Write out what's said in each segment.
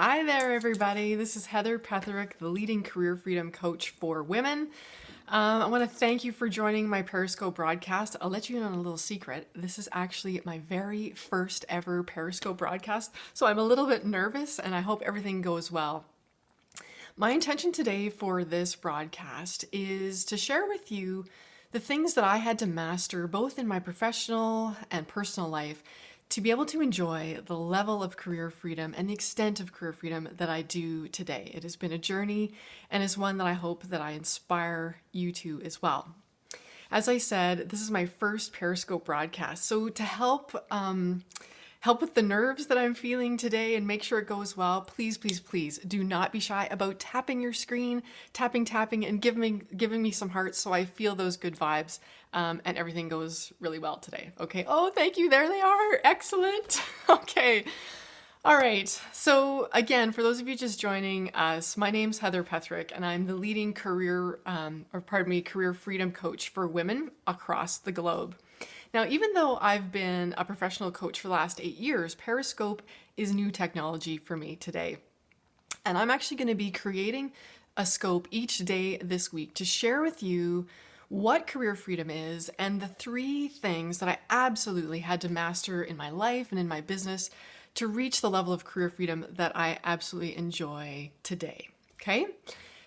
Hi there, everybody. This is Heather Petherick, the leading career freedom coach for women. I want to thank you for joining my Periscope broadcast. I'll let you in on a little secret. This is actually my very first ever Periscope broadcast, so I'm a little bit nervous and I hope everything goes well. My intention today for this broadcast is to share with you the things that I had to master both in my professional and personal life to be able to enjoy the level of career freedom and the extent of career freedom that I do today. It has been a journey and is one that I hope that I inspire you to as well. As I said, this is my first Periscope broadcast. So to help with the nerves that I'm feeling today and make sure it goes well, please do not be shy about tapping your screen, tapping, and giving me some hearts so I feel those good vibes and everything goes really well today. Okay. Oh, thank you. There they are. Excellent. Okay. All right. So again, for those of you just joining us, my name's Heather Petherick and I'm the leading career freedom coach for women across the globe. Now, even though I've been a professional coach for the last 8 years, Periscope is new technology for me today. And I'm actually going to be creating a scope each day this week to share with you what career freedom is and the 3 things that I absolutely had to master in my life and in my business to reach the level of career freedom that I absolutely enjoy today. Okay?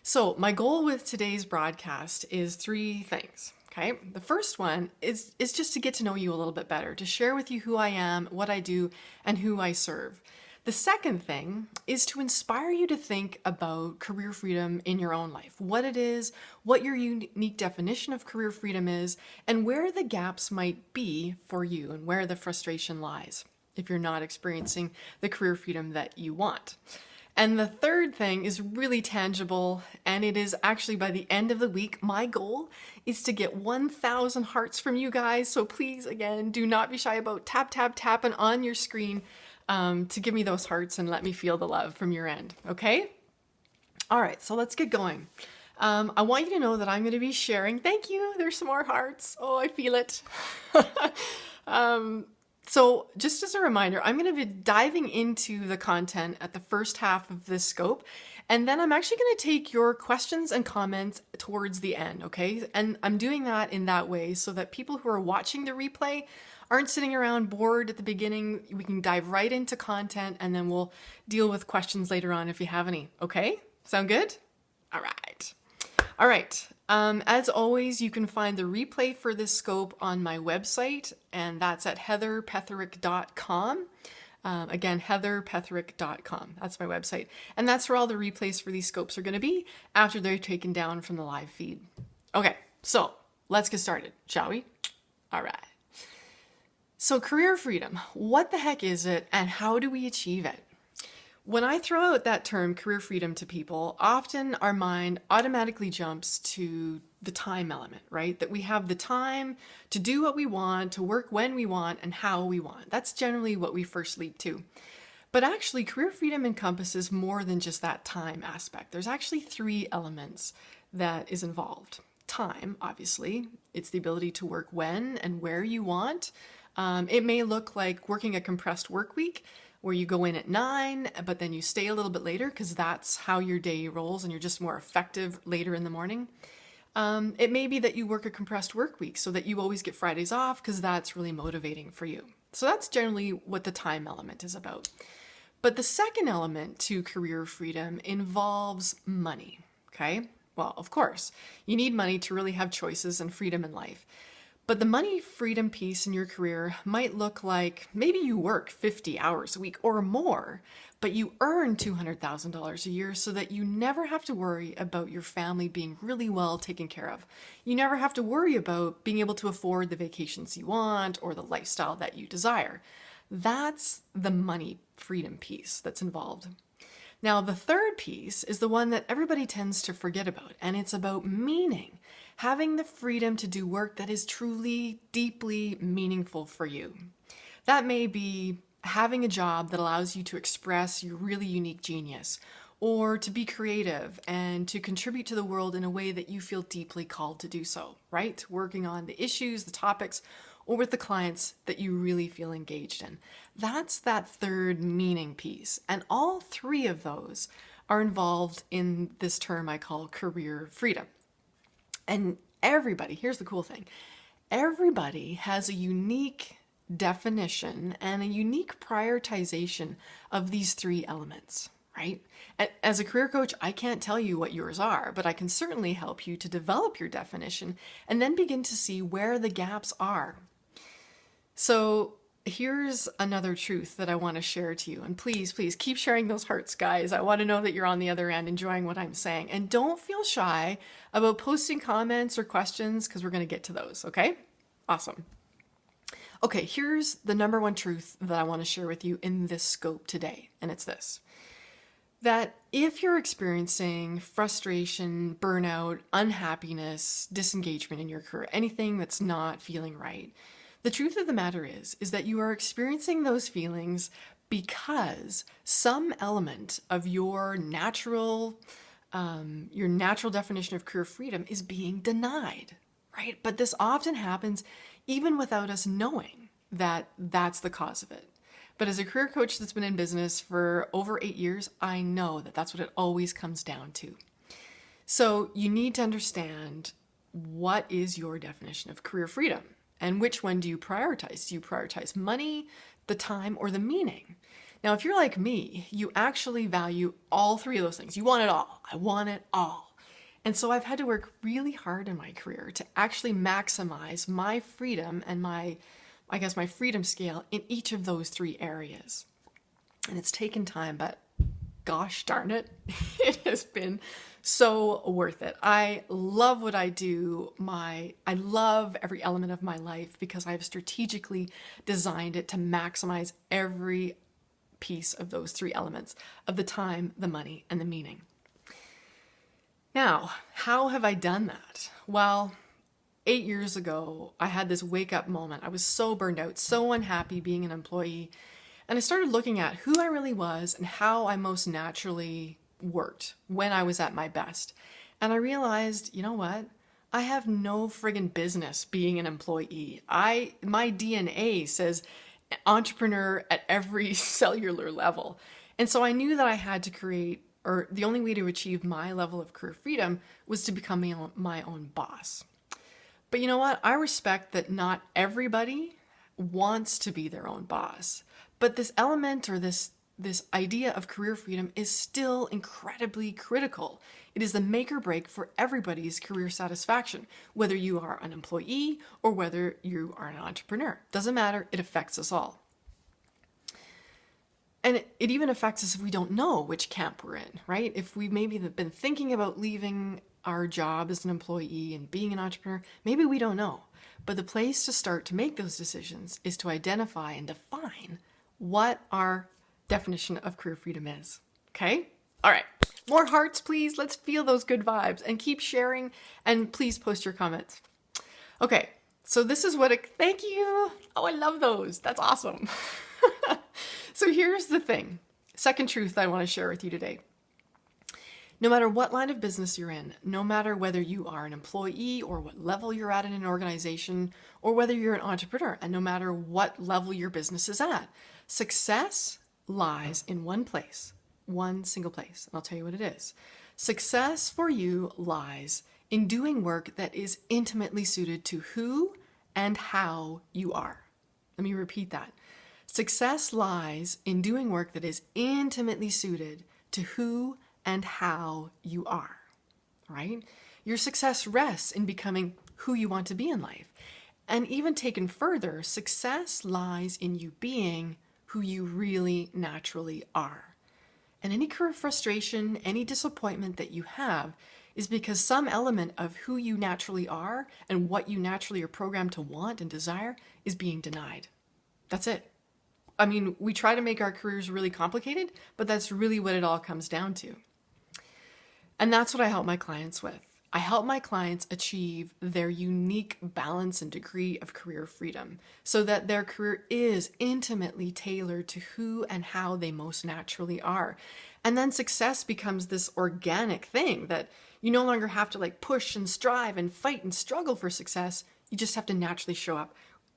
So my goal with today's broadcast is 3 things. Okay, the first one is just to get to know you a little bit better, to share with you who I am, what I do, and who I serve. The second thing is to inspire you to think about career freedom in your own life, what it is, what your unique definition of career freedom is, and where the gaps might be for you and where the frustration lies if you're not experiencing the career freedom that you want. And the third thing is really tangible, and it is actually by the end of the week, my goal is to get 1,000 hearts from you guys. So please, again, do not be shy about tapping on your screen to give me those hearts and let me feel the love from your end, okay? All right, so let's get going. I want you to know that I'm going to be sharing. Thank you. There's some more hearts. Oh, I feel it. So just as a reminder, I'm going to be diving into the content at the first half of this scope, and then I'm actually going to take your questions and comments towards the end, okay? And I'm doing that in that way so that people who are watching the replay aren't sitting around bored at the beginning. We can dive right into content, and then we'll deal with questions later on if you have any, okay? Sound good? All right. All right. As always, you can find the replay for this scope on my website, and that's at heatherpetherick.com. Again, heatherpetherick.com. That's my website. And that's where all the replays for these scopes are going to be after they're taken down from the live feed. Okay, so let's get started, shall we? All right. So career freedom, what the heck is it and how do we achieve it? When I throw out that term career freedom to people, often our mind automatically jumps to the time element, right? That we have the time to do what we want, to work when we want, and how we want. That's generally what we first leap to. But actually, career freedom encompasses more than just that time aspect. There's actually 3 elements that is involved. Time, obviously. It's the ability to work when and where you want. It may look like working a compressed work week, where you go in at 9, but then you stay a little bit later because that's how your day rolls and you're just more effective later in the morning. It may be that you work a compressed work week so that you always get Fridays off because that's really motivating for you. So that's generally what the time element is about. But the second element to career freedom involves money, okay? Well, of course, you need money to really have choices and freedom in life. But the money freedom piece in your career might look like maybe you work 50 hours a week or more, but you earn $200,000 a year so that you never have to worry about your family being really well taken care of. You never have to worry about being able to afford the vacations you want or the lifestyle that you desire. That's the money freedom piece that's involved. Now, the third piece is the one that everybody tends to forget about, and it's about meaning. Having the freedom to do work that is truly, deeply meaningful for you. That may be having a job that allows you to express your really unique genius, or to be creative and to contribute to the world in a way that you feel deeply called to do so, right? Working on the issues, the topics, or with the clients that you really feel engaged in. That's that third meaning piece. And all three of those are involved in this term I call career freedom. And everybody, here's the cool thing, everybody has a unique definition and a unique prioritization of these three elements, right? As a career coach, I can't tell you what yours are, but I can certainly help you to develop your definition and then begin to see where the gaps are. So here's another truth that I want to share to you. And please, please keep sharing those hearts, guys. I want to know that you're on the other end enjoying what I'm saying. And don't feel shy about posting comments or questions, because we're going to get to those, okay? Awesome. Okay, here's the number one truth that I want to share with you in this scope today. And it's this: that if you're experiencing frustration, burnout, unhappiness, disengagement in your career, anything that's not feeling right, the truth of the matter is that you are experiencing those feelings because some element of your natural definition of career freedom is being denied, right? But this often happens even without us knowing that that's the cause of it. But as a career coach that's been in business for over 8 years, I know that that's what it always comes down to. So you need to understand, what is your definition of career freedom? And which one do you prioritize? Do you prioritize money, the time, or the meaning? Now, if you're like me, you actually value all three of those things. You want it all. I want it all. And so I've had to work really hard in my career to actually maximize my freedom and my freedom scale in each of those three areas. And it's taken time, but gosh darn it, it has been so worth it. I love what I do. I love every element of my life because I've strategically designed it to maximize every piece of those three elements of the time, the money, and the meaning. Now, how have I done that? Well, 8 years ago, I had this wake up moment. I was so burned out, so unhappy being an employee. And I started looking at who I really was and how I most naturally worked when I was at my best. And I realized, you know what? I have no friggin' business being an employee. My DNA says entrepreneur at every cellular level. And so I knew that I had to create, or the only way to achieve my level of career freedom was to become my own boss. But you know what? I respect that not everybody wants to be their own boss. But this element, or this idea of career freedom, is still incredibly critical. It is the make or break for everybody's career satisfaction, whether you are an employee or whether you are an entrepreneur. Doesn't matter. It affects us all. And it even affects us if we don't know which camp we're in, right? If we've maybe been thinking about leaving our job as an employee and being an entrepreneur, maybe we don't know. But the place to start to make those decisions is to identify and define what our definition of career freedom is. Okay? All right. More hearts, please. Let's feel those good vibes and keep sharing, and please post your comments. Okay. So this is thank you. Oh, I love those. That's awesome. So here's the thing. Second truth I want to share with you today. No matter what line of business you're in, no matter whether you are an employee or what level you're at in an organization, or whether you're an entrepreneur, and no matter what level your business is at, success lies in one place, one single place. And I'll tell you what it is. Success for you lies in doing work that is intimately suited to who and how you are. Let me repeat that. Success lies in doing work that is intimately suited to who and how you are, right? Your success rests in becoming who you want to be in life. And even taken further, success lies in you being who you really naturally are. And any career frustration, any disappointment that you have is because some element of who you naturally are and what you naturally are programmed to want and desire is being denied. That's it. I mean, we try to make our careers really complicated, but that's really what it all comes down to. And that's what I help my clients with. I help my clients achieve their unique balance and degree of career freedom so that their career is intimately tailored to who and how they most naturally are. And then success becomes this organic thing that you no longer have to push and strive and fight and struggle for success. You just have to naturally show up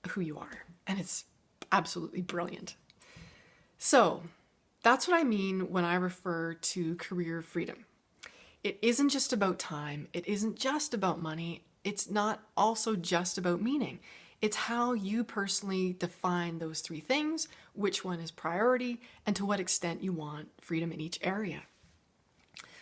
who you are. And it's absolutely brilliant. So that's what I mean when I refer to career freedom. It isn't just about time. It isn't just about money. It's not also just about meaning. It's how you personally define those three things, which one is priority, and to what extent you want freedom in each area.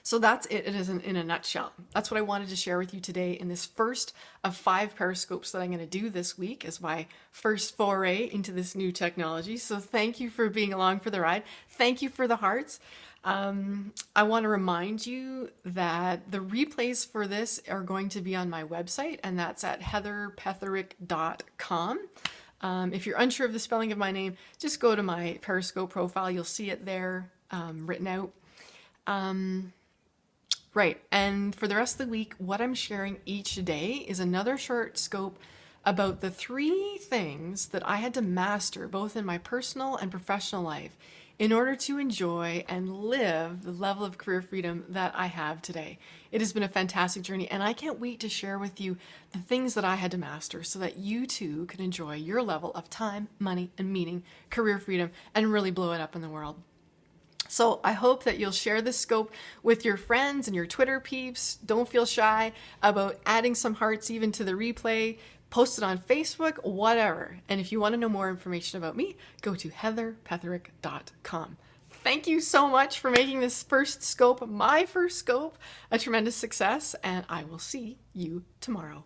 So that's it. It is in a nutshell. That's what I wanted to share with you today in this first of 5 Periscopes that I'm going to do this week as my first foray into this new technology. So thank you for being along for the ride. Thank you for the hearts. I want to remind you that the replays for this are going to be on my website, and that's at heatherpetherick.com. If you're unsure of the spelling of my name, just go to my Periscope profile. You'll see it there written out. Right, and for the rest of the week, what I'm sharing each day is another short scope about the 3 things that I had to master both in my personal and professional life in order to enjoy and live the level of career freedom that I have today. It has been a fantastic journey, and I can't wait to share with you the things that I had to master so that you too can enjoy your level of time, money, and meaning, career freedom, and really blow it up in the world. So I hope that you'll share this scope with your friends and your Twitter peeps. Don't feel shy about adding some hearts even to the replay. Post it on Facebook, whatever. And if you want to know more information about me, go to heatherpetherick.com. Thank you so much for making this first scope, my first scope, a tremendous success, and I will see you tomorrow.